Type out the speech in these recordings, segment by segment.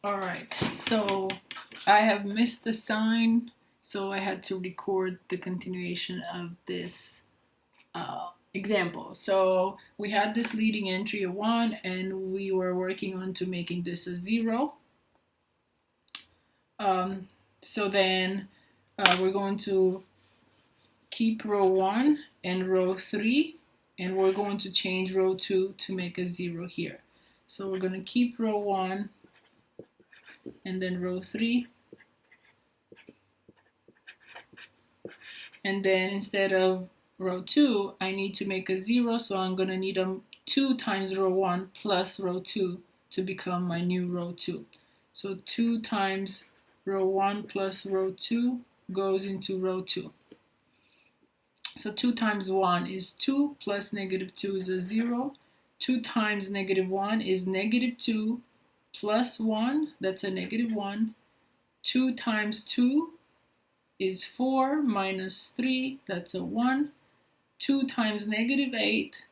All right, so I have missed the sign, so I had to record the continuation of this example. So we had this leading entry of 1 and we were working on to making this a 0. So then we're going to keep row 1 and row 3, and we're going to change row 2 to make a 0 here. So we're going to keep row 1 and then row 3, and then instead of row 2 I need to make a 0, so I'm going to need 2 times row 1 plus row 2 to become my new row 2. So 2 times row 1 plus row 2 goes into row 2. So 2 times 1 is 2 plus negative 2 is a 0. 2 times negative 1 is negative 2 plus 1, that's a negative 1. 2 times 2 is 4 minus 3, that's a 1. 2 times negative 8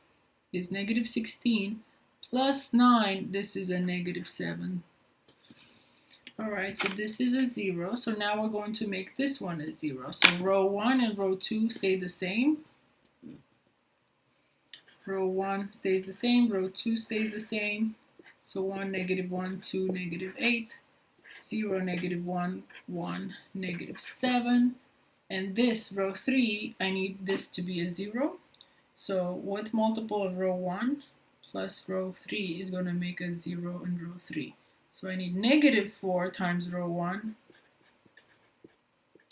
is negative 16 plus 9, this is a negative 7. Alright, so this is a 0, so now we're going to make this one a 0. So row 1 and row 2 stay the same. Row 1 stays the same, row 2 stays the same. So 1, negative 1, 2, negative 8, 0, negative 1, 1, negative 7. And this, row 3, I need this to be a 0. So what multiple of row 1 plus row 3 is going to make a 0 in row 3? So I need negative 4 times row 1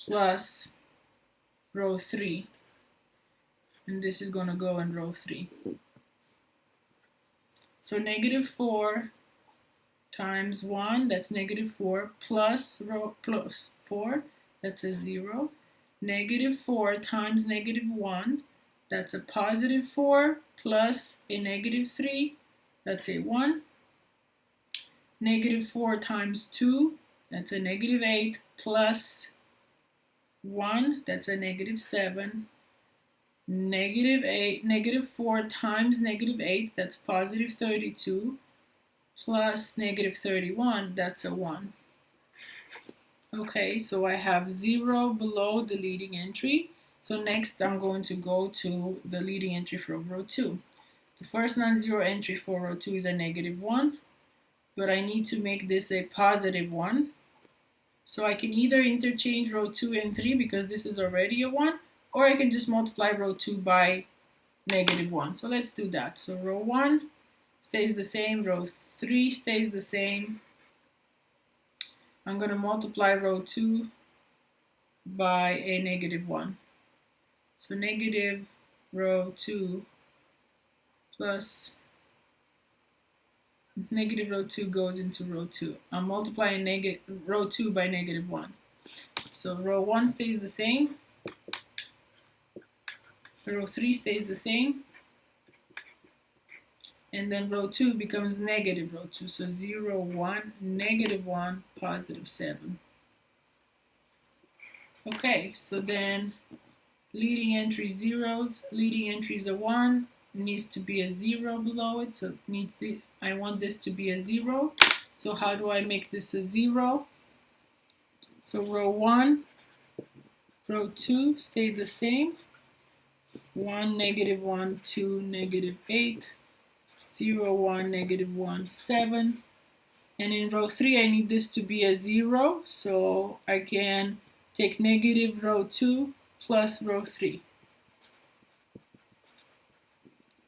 plus row 3. And this is going to go in row 3. So negative 4 times 1, that's negative 4, plus row plus 4, that's a 0. Negative 4 times negative 1, that's a positive 4, plus a negative 3, that's a 1. Negative 4 times 2, that's a negative 8, plus 1, that's a negative 7. Negative 4 times negative 8, that's positive 32, plus negative 31, that's a 1. Okay, so I have 0 below the leading entry. So next I'm going to go to the leading entry for row 2. The first non-zero entry for row 2 is a negative 1, but I need to make this a positive 1. So I can either interchange row 2 and 3 because this is already a 1, or I can just multiply row 2 by negative 1. So let's do that. So row 1 stays the same, row 3 stays the same. I'm going to multiply row 2 by a negative 1. So negative row 2 plus negative row 2 goes into row 2. I'm multiplying row 2 by negative 1. So row 1 stays the same. Row 3 stays the same. And then row 2 becomes negative row 2. So 0, 1, negative 1, positive 7. Okay, so then leading entry zeros, leading entry is a 1, needs to be a 0 below it, so I want this to be a 0. So how do I make this a 0? So row 1, row 2 stay the same. 1, negative 1, 2, negative 8, 0, 1, negative 1, 7. And in row 3 I need this to be a 0, so I can take negative row 2 plus row 3.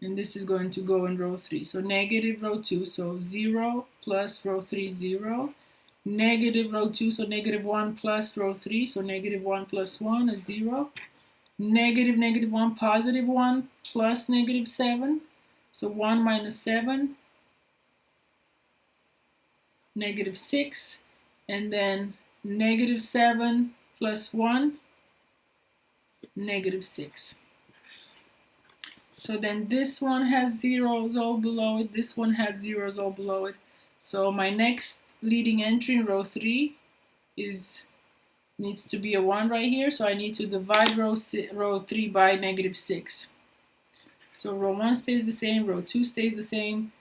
And this is going to go in row 3. So negative row 2, so 0 plus row 3, 0. Negative row 2, so negative 1 plus row 3, so negative 1 plus 1 is 0. Negative, negative 1, positive 1 plus negative 7. So 1 minus 7, negative 6. And then negative 7 plus 1, negative 6. So then this one has zeros all below it, this one had zeros all below it. So my next leading entry in row 3 needs to be a 1 right here, so I need to divide row 3 by negative 6. So row 1 stays the same, row 2 stays the same,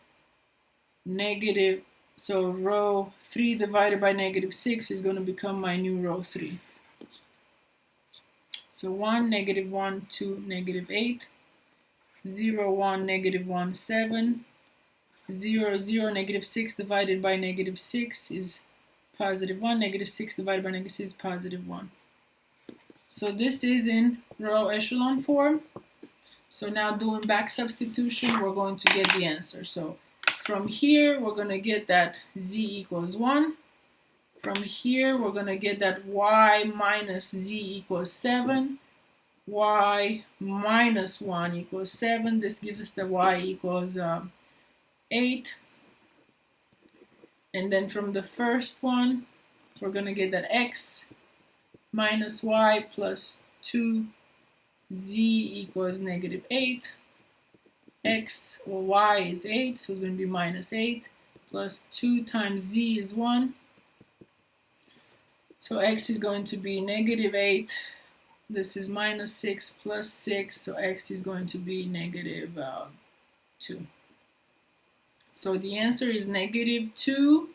negative So row 3 divided by negative 6 is going to become my new row 3. So 1, negative 1, 2, negative 8, 0, 1, negative 1, 7, 0, 0, negative 6 divided by negative 6 is positive 1, negative 6 divided by negative 6 is positive 1. So this is in row echelon form. So now doing back substitution, we're going to get the answer. So from here, we're going to get that z equals 1. From here, we're going to get that y minus z equals 7. Y minus 1 equals 7. This gives us the y equals 8. And then from the first one, we're going to get that x minus y plus 2 z equals negative 8. X or y is 8, so it's going to be minus 8 plus 2 times z is 1. So x is going to be negative 8. This is minus 6 plus 6, so x is going to be negative 2. So the answer is negative 2,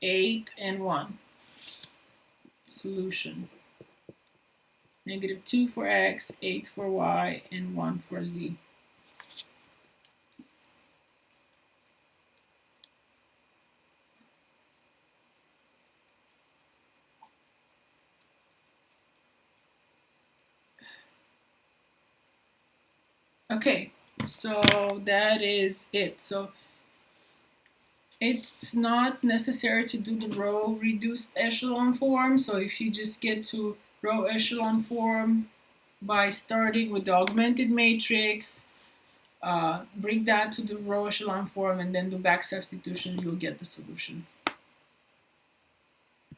8, and 1. Solution. Negative 2 for x, 8 for y, and 1 for z. Okay, so that is it. So it's not necessary to do the row reduced echelon form. So if you just get to row echelon form by starting with the augmented matrix, bring that to the row echelon form, and then do back substitution, you'll get the solution.